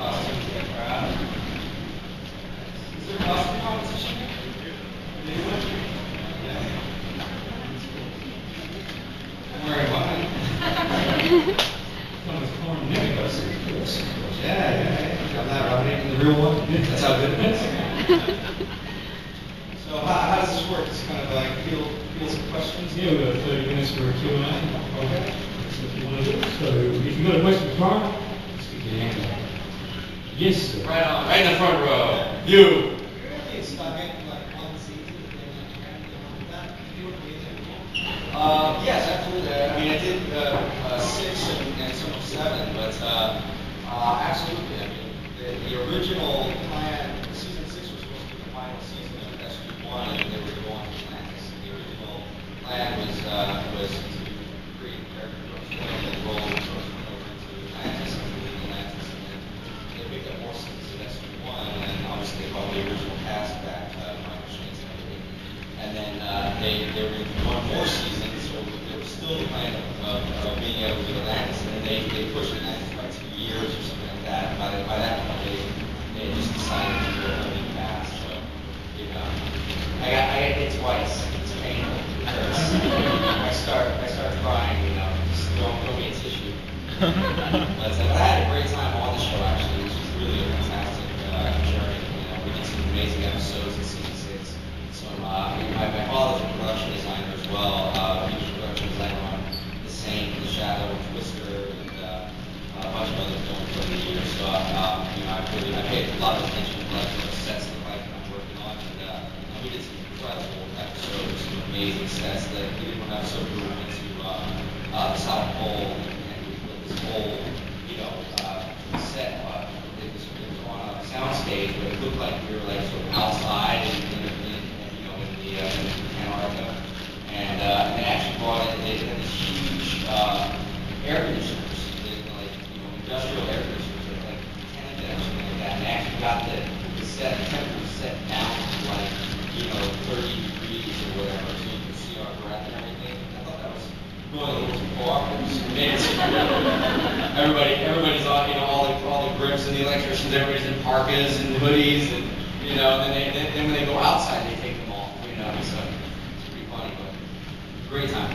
costume for the crowd. Is there a costume competition here? Anyone? Yeah. I'm wearing one. One with Corin Nemec Brisbane. Yeah. I'm not rubbing the real one. That's how good it is. So how does this work? It's kind of like field some questions? Yeah, we've got 30 minutes for a Q&A. Okay. So if you want to do it. So if you've got a question for Corin, stick your hand up. Yes, sir. Right on. Right in the front row. You. Yes, absolutely. I mean, I did 6 and some of 7, but absolutely. I mean, the original plan, season 6 was supposed to be the final season of SG1, and they were going to Atlantis. The original plan was to create a character from Swing and roll over into Atlantis and leave Atlantis, and then they picked up more seasons of SG1, and then obviously they brought the original cast back, Michael Shane's and everything. And then they were going to do one more season, so there was still the plan of being able to do Atlantis, and then they pushed Atlantis by 2 years or something like that. And by that point, they just decided to go a new path. So, you know, I got hit twice. It's painful because I start crying. You know, just throw me a tissue. But I had a great time on the show. Actually, it was just really a fantastic journey. You know, we did some amazing episodes in season 6. My father's a production designer as well. He was a production designer on The Saint, The Shadow, Twister, and a bunch of other films over the years. So, you know, I paid a lot of attention to what the sets look like that I'm working on. And we did some incredible episodes, some amazing sets. We did one episode where we went to the South Pole, and we built this whole, you know, set. It was on a soundstage, but it looked like we were like sort of outside in Antarctica, and they actually brought in, they had these huge air conditioners, like, you know, industrial air conditioners, like 10 of them or something like that, and they actually got the temperature set down to like, you know, 30 degrees or whatever, so you could see our breath and everything. I thought that was going a little too far, but it was amazing. Everybody's on, you know, all the grips and the electricians, everybody's in parkas and hoodies, and you know, then when they go outside, they take them off. So it's pretty funny, but great time.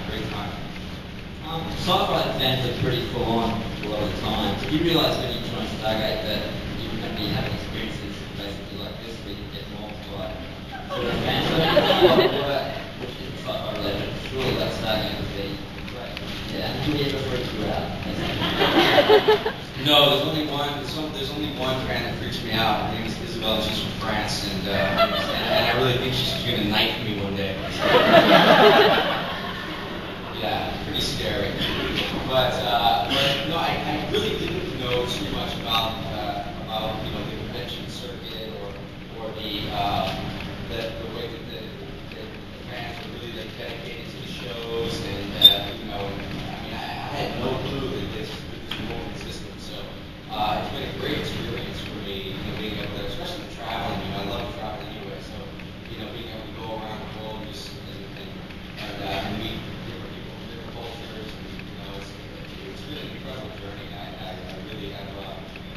Sci-fi fans are pretty full on a lot of the time. Did you realise when you joined Stargate that you were going to be having experiences basically like this, where you get more like sort of fans? Which is sci-fi related. Surely that Stargate would be great. Yeah, and we ever freak you out? No, there's only one fan that freaks me out. Her name is Isabel, and she's from France, and I really think she's going to knife me one day. Yeah, pretty scary. But no, I really didn't know too much about you know, the convention circuit or the way that the fans were really like dedicated to the shows, and you know, I mean, I had no clue that this role existed. So it's been a great experience for me, you know, being able to, especially traveling. You know, I love traveling anyway, so you know, being able to go around the world and meet different people from different cultures. And, you know, it's been an incredible journey. I really have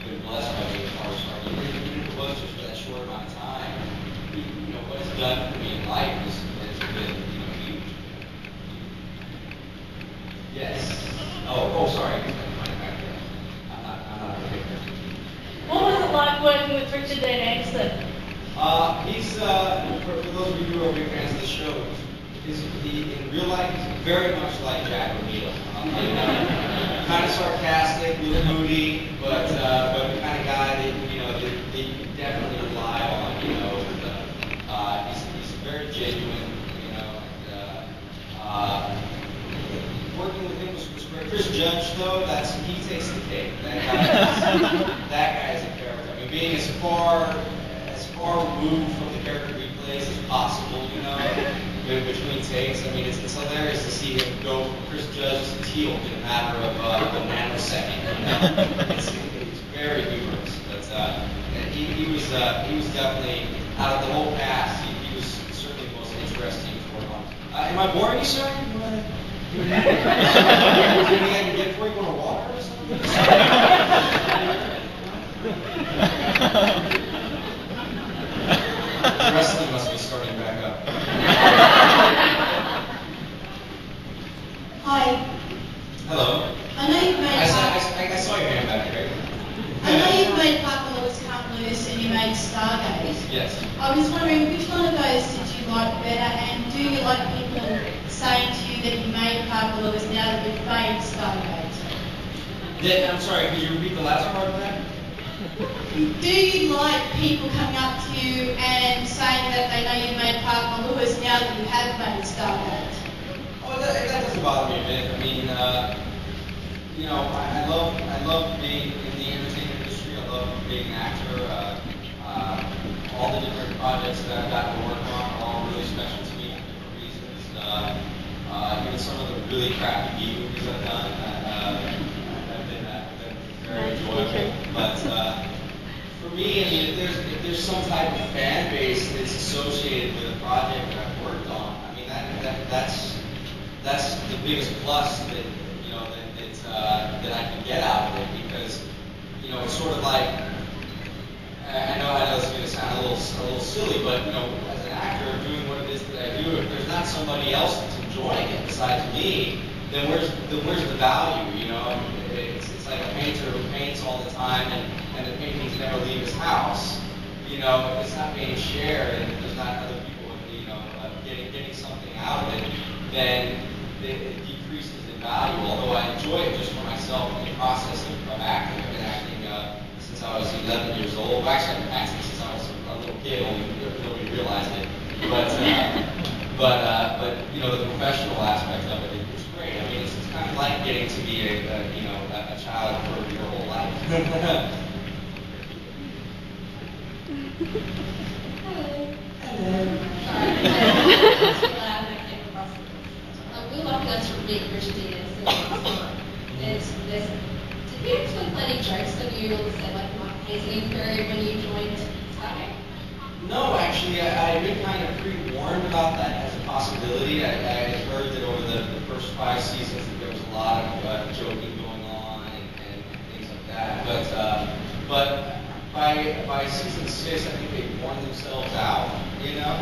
been blessed by being a part of Stargate. Even if it was just for that short amount of time, you know, what it's done for me in life has been, you know, huge. Yes. Oh, sorry. What was it like working with Richard Dean Anderson? He's, for those of you who are big fans of the show, he in real life he's very much like Jack O'Neill. Kind of sarcastic, a little moody, but the kind of guy that, you know, that you can definitely rely on. You know, he's very genuine. You know, and working with him was great. Chris Judge, though, he takes the cake. That guy is a character. I mean, being as far removed from the character he plays as possible, you know, between takes. I mean, it's hilarious to see him go from Chris Judge to Teal in a matter of a nanosecond. You know? It's very humorous, but he was definitely, out of the whole cast, he was certainly the most interesting to work on. Am I boring you, sir? Anything I can get for you? Want a water or something? made Stargate. Yes. I was wondering which one of those did you like better, and do you like people saying to you that you made Parker Lewis now that you've made Stargate? I'm sorry, could you repeat the last part of that? Do you like people coming up to you and saying that they know you made Parker Lewis now that you have made Stargate? Oh, that doesn't bother me a bit. I mean, you know, I love being in the entertainment industry. I love being an actor. All the different projects that I've gotten to work on are all really special to me for different reasons. Even some of the really crappy B movies I've done have been very enjoyable. But for me, I mean, if there's some type of fan base that's associated with a project that I've worked on, I mean, that's the biggest plus that you know that I can get out of it, because you know it's sort of like, I know it's going to sound a little silly, but you know, as an actor doing what it is that I do, if there's not somebody else that's enjoying it besides me, then where's the value? You know, it's like a painter who paints all the time and the paintings never leave his house. You know, if it's not being shared and there's not other people, you know, getting something out of it, then it decreases in value. Although I enjoy it just for myself in the process of acting. I've been acting since I was 11 years old. Well, actually, I've been acting since I was a little kid, only nobody realized it. But you know, the professional aspect of it is great. I mean, it's kind of like getting to be a child for your whole life. We love guys from Nemec Brisbane and did you actually play any jokes when you said like my hazing period when you joined Stargate? No, actually, I had been kind of pre-warned about that as a possibility. I had heard that over the first 5 seasons that there was a lot of joking going on and things like that. But by season 6, I think they worn themselves out, you know.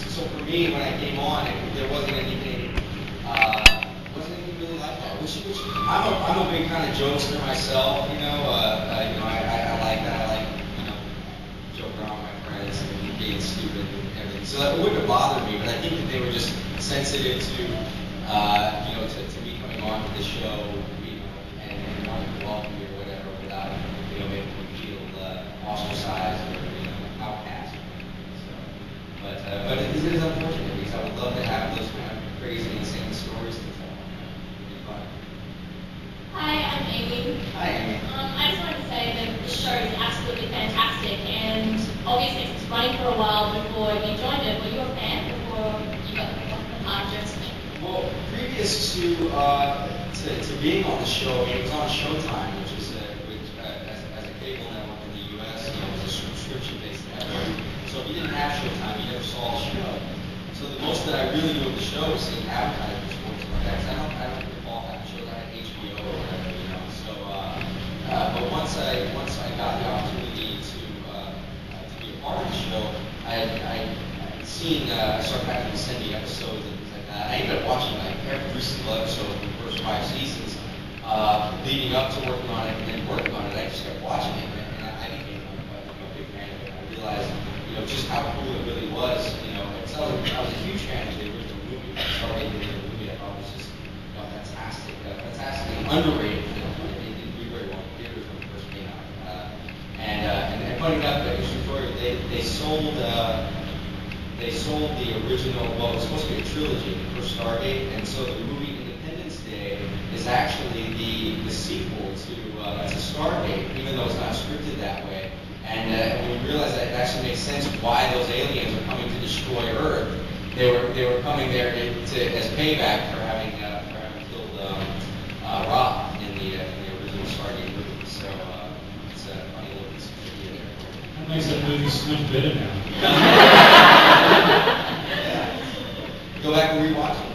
So for me, when I came on, there wasn't anything really like that. I'm a big kind of jokester myself, you know. I like that. I like, you know, joking around with my friends and being stupid and everything. So that wouldn't have bothered me, but I think that they were just sensitive to, you know, to me coming on to the show, you know, and wanting to welcome me or whatever without, you know, making me feel ostracized or, you know, outcast. So, but it is unfortunate because I would love to have those kind of crazy, insane stories to tell. It'd be fun. Hi, I'm Amy. Hi, Amy. I just wanted to say that the show is absolutely fantastic, and obviously it's running for a while before you joined it. Were you a fan before you got the part of it? Well, previous to being on the show, I mean, it was on Showtime, which is as a cable network in the U.S., you know, it was a subscription-based network. So if you didn't have Showtime, you never saw the show. So the most that I really knew of the show was seeing advertising for sports like that. I don't recall having shows. I had HBO or whatever, you know. So, but once I got the opportunity to be a part of the show, I seen Sarcasm sending episodes and things like that. I ended up watching like every single episode of the first 5 seasons, leading up to working on it and then working on it. I just kept watching it, and I became a big fan of it. I realized, you know, just how cool it really was. You know, I was a huge fan of the original movie. I started with the movie. I thought it was just, you know, fantastic and underrated. You know, it didn't do very well in theaters when it first came out. And funny enough, they sold the original. Well, it was supposed to be a trilogy, the first Stargate, and so the movie Independence Day is actually the sequel to Stargate, even though it's not scripted that way. And when we realized that, it actually makes sense why those aliens are coming to destroy Earth. They were coming there as payback for having killed Rock in the original Stargate movie. So it's a funny little piece of trivia there. That makes that movie so much better now. Yeah. Go back and rewatch it.